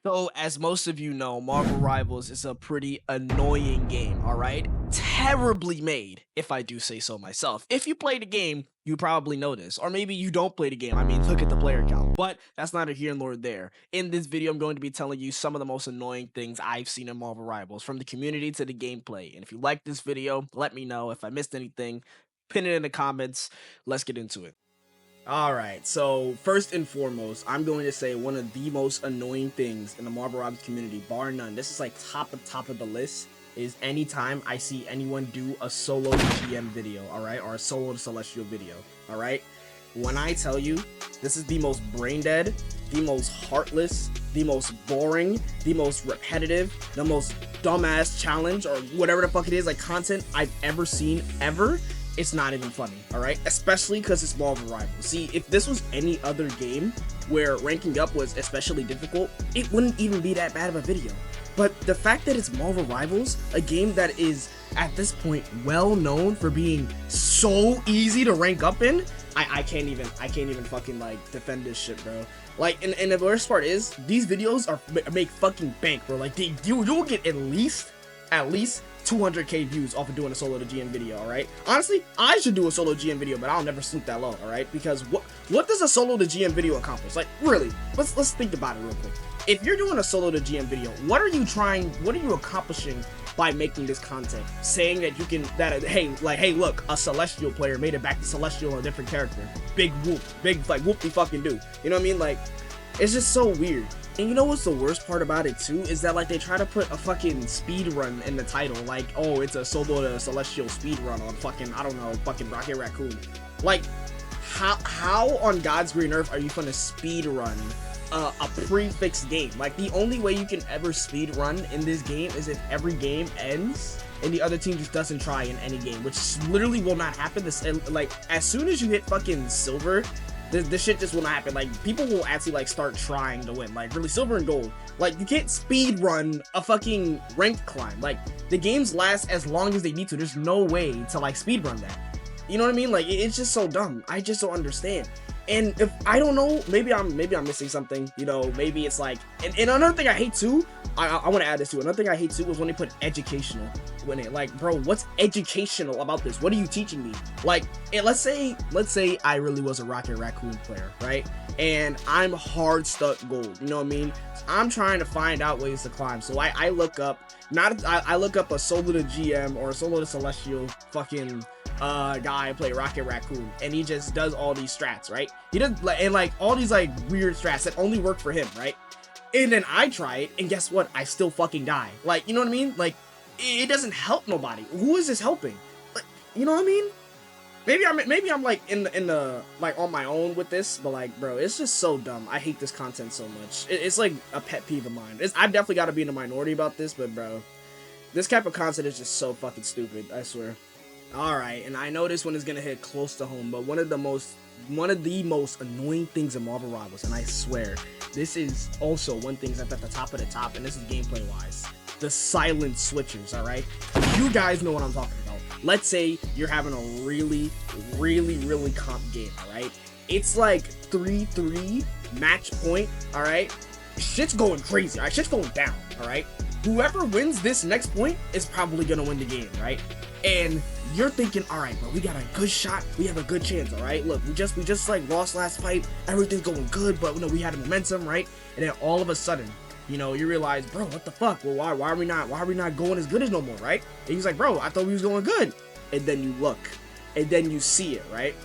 So, as most of you know, Marvel Rivals is a pretty annoying game, alright? Terribly made, if I do say so myself. If you play the game, you probably know this. Or maybe you don't play the game. I mean, look at the player count. But that's neither here nor there. In this video, I'm going to be telling you some of the most annoying things I've seen in Marvel Rivals, from the community to the gameplay. And if you like this video, let me know. If I missed anything, pin it in the comments. Let's get into it. Alright, so first and foremost, I'm going to say one of the most annoying things in the Marvel Rivals community, bar none, this is like top of the list, is anytime I see anyone do a solo GM video, alright, or a solo Celestial video, alright? When I tell you, this is the most brain dead, the most heartless, the most boring, the most repetitive, the most dumbass challenge, or whatever the fuck it is, like content I've ever seen, ever. It's not even funny, alright? Especially because it's Marvel Rivals. See, if this was any other game where ranking up was especially difficult, it wouldn't even be that bad of a video. But the fact that it's Marvel Rivals, a game that is, at this point, well known for being so easy to rank up in, I can't even fucking, like, defend this shit, bro. Like, and the worst part is, these videos make fucking bank, bro. Like, you'll get at least 200k views off of doing a solo to GM video, alright? Honestly, I should do a solo GM video, but I'll never stoop that low, alright? Because what does a solo to GM video accomplish? Like, really, let's think about it real quick. If you're doing a solo to GM video, what are you accomplishing by making this content? Saying that you can, hey, look, a Celestial player made it back to Celestial on a different character. Big whoop, like, whoop-de fucking do. You know what I mean? Like, it's just so weird. And you know what's the worst part about it too, is that like they try to put a fucking speed run in the title, like, oh, it's a solo to Celestial speed run on fucking, I don't know, fucking Rocket Raccoon. Like, how on God's green earth are you gonna speed run a prefixed game? Like, the only way you can ever speed run in this game is if every game ends and the other team just doesn't try in any game, which literally will not happen. This, like, as soon as you hit fucking silver, this shit just will not happen. Like, people will actually, like, start trying to win. Like, really, silver and gold. Like, you can't speed run a fucking ranked climb. Like, the games last as long as they need to. There's no way to, like, speed run that. You know what I mean? Like, it's just so dumb. I just don't understand. And if I don't know, maybe I'm missing something. You know, maybe it's like, and another thing I hate too, I want to add this too. Another thing I hate too was when they put educational in it. Like, bro, what's educational about this? What are you teaching me? Like, let's say I really was a Rocket Raccoon player, right? And I'm hard stuck gold. You know what I mean? I'm trying to find out ways to climb. So I look up, I look up a solo to GM or a solo to Celestial fucking guy play Rocket Raccoon, and he just does all these strats, right? He does, like all these like weird strats that only work for him, right? And then I try it, and guess what? I still fucking die. Like, you know what I mean? Like, it doesn't help nobody. Who is this helping? Like, you know what I mean? Maybe I'm like in the like on my own with this, but like, bro, it's just so dumb. I hate this content so much. It's like a pet peeve of mine. I've definitely got to be in the minority about this, but bro, this type of content is just so fucking stupid, I swear. Alright, and I know this one is gonna hit close to home, but one of the most annoying things in Marvel Rivals, and I swear, this is also one thing that's at the top of the top, and this is gameplay wise. The silent switchers, alright? You guys know what I'm talking about. Let's say you're having a really comp game, alright? It's like 3-3 match point, alright? Shit's going crazy, alright? Shit's going down, alright? Whoever wins this next point is probably gonna win the game, right? And you're thinking, all right, bro, we got a good shot, we have a good chance, all right? Look, we just like lost last fight, everything's going good, but you know, we had a momentum, right? And then all of a sudden, you know, you realize, bro, what the fuck? Well, why are we not going as good as no more, right? And he's like, bro, I thought we was going good. And then you look, and then you see it, right?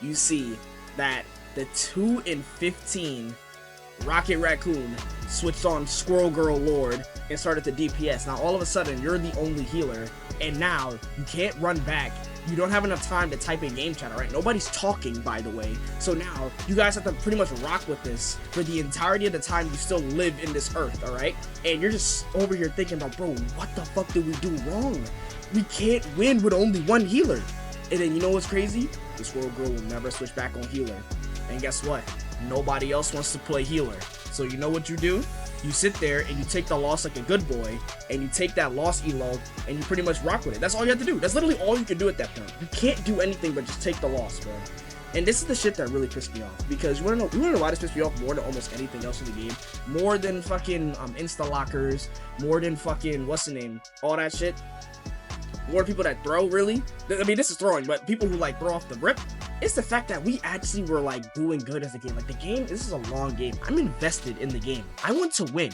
You see that the 2 in 15 Rocket Raccoon switched on Squirrel Girl Lord and started to DPS. Now all of a sudden you're the only healer, and now you can't run back. You don't have enough time to type in game chat, alright? Nobody's talking, by the way. So now you guys have to pretty much rock with this for the entirety of the time you still live in this earth, alright? And you're just over here thinking about, bro, what the fuck did we do wrong? We can't win with only one healer. And then you know what's crazy? The Squirrel Girl will never switch back on healer. And guess what? Nobody else wants to play healer. So you know what you do? You sit there and you take the loss like a good boy, and you take that loss elo and you pretty much rock with it. That's all you have to do. That's literally all you can do at that point. You can't do anything but just take the loss, bro. And this is the shit that really pissed me off, because you wanna know why this pissed me off more than almost anything else in the game, more than fucking insta lockers, more than fucking what's the name, all that shit, more people that throw, really. I mean, this is throwing, but people who like throw off the rip. It's the fact that we actually were like doing good as a game. Like the game, this is a long game. I'm invested in the game. I want to win.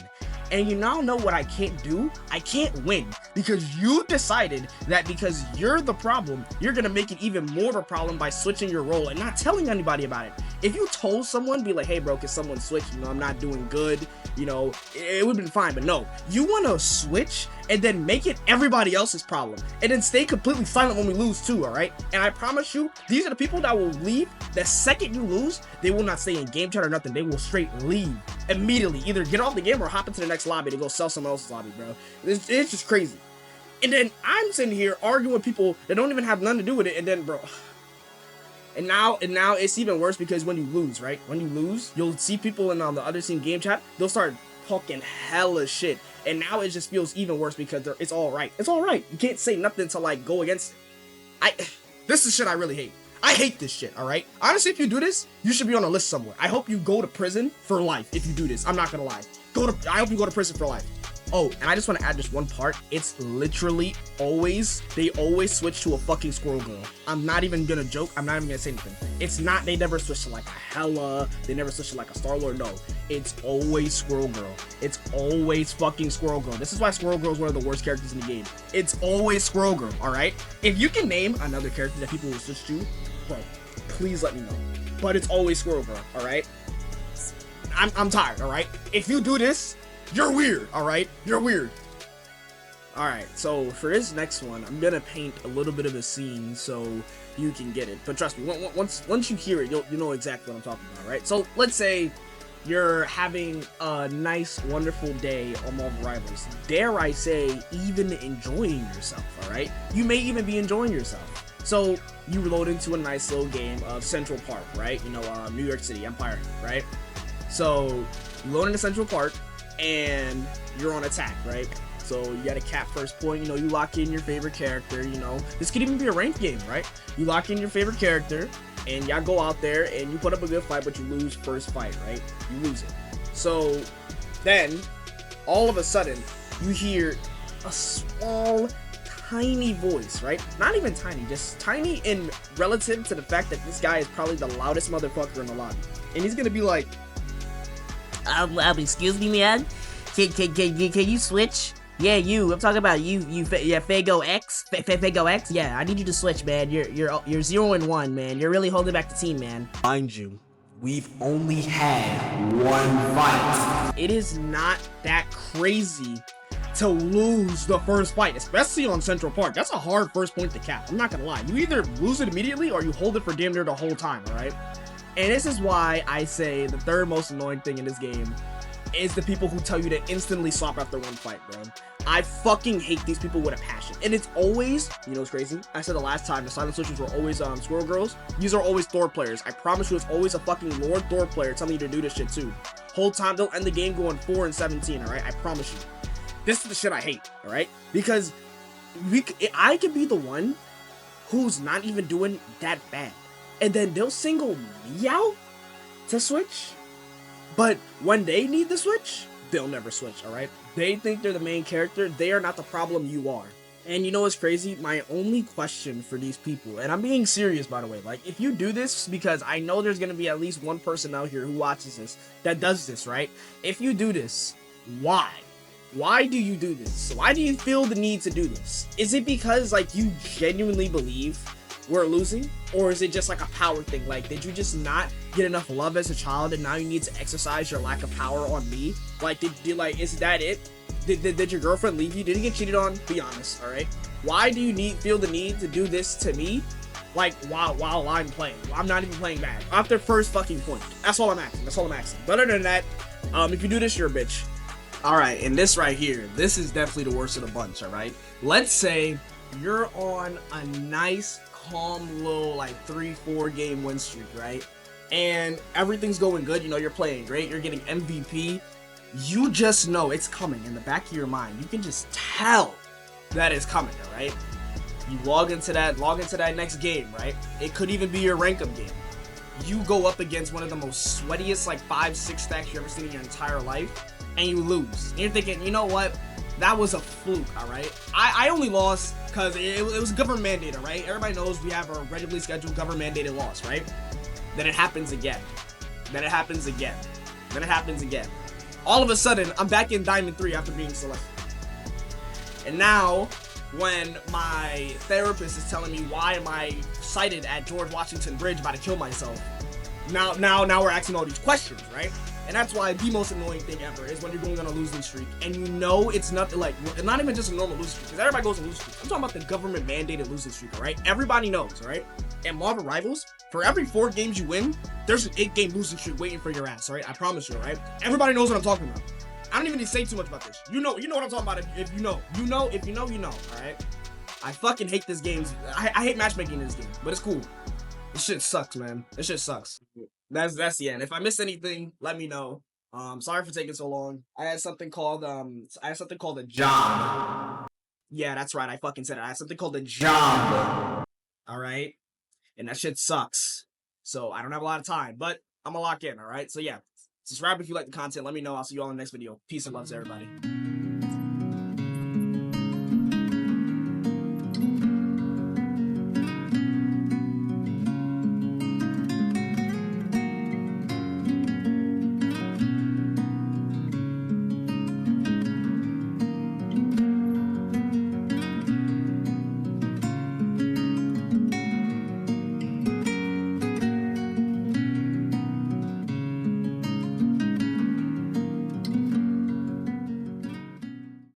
And you now know what I can't do? I can't win because you decided that because you're the problem, you're gonna make it even more of a problem by switching your role and not telling anybody about it. If you told someone, be like, hey bro, can someone switch? You know, I'm not doing good. You know, it would've been fine, but no. You wanna switch and then make it everybody else's problem. And then stay completely silent when we lose too, alright? And I promise you, these are the people that will leave the second you lose. They will not stay in game chat or nothing. They will straight leave immediately. Either get off the game or hop into the next lobby to go sell someone else's lobby, bro. It's just crazy. And then I'm sitting here arguing with people that don't even have nothing to do with it, and then, bro. And now it's even worse because when you lose, right? When you lose, you'll see people in the other team game chat. They'll start talking hella shit, and now it just feels even worse because it's all right. It's all right. You can't say nothing to like go against it. This is shit I really hate. I hate this shit, all right? Honestly, if you do this, you should be on a list somewhere. I hope you go to prison for life if you do this. I'm not gonna lie. I hope you go to prison for life. Oh, and I just want to add just one part. It's literally they always switch to a fucking Squirrel Girl. I'm not even gonna joke. I'm not even gonna say anything. It's not, they never switch to like a Hela. They never switch to like a Star-Lord. No, it's always Squirrel Girl. It's always fucking Squirrel Girl. This is why Squirrel Girl is one of the worst characters in the game. It's always Squirrel Girl, all right? If you can name another character that people will switch to, bro, please let me know. But it's always Squirrel Girl, all right? I'm tired, all right? If you do this, you're weird, all right? You're weird. All right, so for this next one, I'm gonna paint a little bit of a scene so you can get it. But trust me, once you hear it, you'll know exactly what I'm talking about, right? So let's say you're having a nice, wonderful day on Marvel Rivals. Dare I say, even enjoying yourself, all right? You may even be enjoying yourself. So you load into a nice little game of Central Park, right? You know, New York City, Empire, right? So you load into Central Park and you're on attack, right? So you got a cap first point, you know, you lock in your favorite character, you know. This could even be a ranked game, right? You lock in your favorite character and y'all go out there and you put up a good fight, but you lose first fight, right? You lose it. So then all of a sudden you hear a small, tiny voice, right? Not even tiny, just tiny in relative to the fact that this guy is probably the loudest motherfucker in the lobby. And he's gonna be like, excuse me, man. Can you switch? Yeah, you. I'm talking about you. Yeah, Fago X. Fago X. Yeah, I need you to switch, man. You're 0-1, man. You're really holding back the team, man. Mind you, we've only had one fight. It is not that crazy to lose the first fight, especially on Central Park. That's a hard first point to cap. I'm not gonna lie. You either lose it immediately or you hold it for damn near the whole time, all right? And this is why I say the third most annoying thing in this game is the people who tell you to instantly swap after one fight, bro. I fucking hate these people with a passion. And it's always, you know what's crazy? I said the last time, the silent switchers were always Squirrel Girls. These are always Thor players. I promise you it's always a fucking Lord Thor player telling you to do this shit too. Whole time they'll end the game going 4-17, alright? I promise you. This is the shit I hate, alright? Because I could be the one who's not even doing that bad. And then they'll single me out to switch. But when they need the switch, they'll never switch, alright? They think they're the main character. They are not the problem, you are. And you know what's crazy? My only question for these people, and I'm being serious by the way, like if you do this, because I know there's gonna be at least one person out here who watches this that does this, right? If you do this, why? Why do you do this? Why do you feel the need to do this? Is it because like you genuinely believe we're losing? Or is it just like a power thing? Like, did you just not get enough love as a child and now you need to exercise your lack of power on me? Like, did is that it? Did your girlfriend leave you? Did you get cheated on? Be honest, alright? Why do you feel the need to do this to me? Like, while I'm playing. I'm not even playing bad. After first fucking point. That's all I'm asking. That's all I'm asking. But other than that, if you do this, you're a bitch. Alright, and this right here, this is definitely the worst of the bunch, alright? Let's say you're on a nice, calm little like 3-4 game win streak, right? And everything's going good, you know, you're playing great, you're getting MVP. You just know it's coming in the back of your mind. You can just tell that it's coming, all right? You log into that next game, right? It could even be your rank up game. you go up against one of the most sweatiest like 5-6 stacks you ever seen in your entire life, and you lose. And you're thinking, you know what? That was a fluke, all right? I only lost because it was government mandated, right? Everybody knows we have a regularly scheduled government mandated loss, right? Then it happens again. Then it happens again. Then it happens again. All of a sudden, I'm back in Diamond 3 after being selected. And now, when my therapist is telling me why am I cited at George Washington Bridge about to kill myself, now we're asking all these questions, right? And that's why the most annoying thing ever is when you're going on a losing streak and you know it's nothing like, not even just a normal losing streak, because everybody goes on losing streak. I'm talking about the government mandated losing streak, all right? Everybody knows, all right? And Marvel Rivals, for every 4 games you win, there's an 8-game losing streak waiting for your ass, all right? I promise you, all right? Everybody knows what I'm talking about. I don't even need to say too much about this. You know what I'm talking about if you know. If you know, all right? I fucking hate this game. I hate matchmaking in this game, but it's cool. This shit sucks, man. This shit sucks. That's the end. If I missed anything, let me know. Sorry for taking so long. I had something called a job. Yeah, that's right. I fucking said it. I had something called a job. All right, and that shit sucks. So I don't have a lot of time, but I'm gonna lock in. All right. So yeah, subscribe if you like the content. Let me know. I'll see you all in the next video. Peace and love to everybody.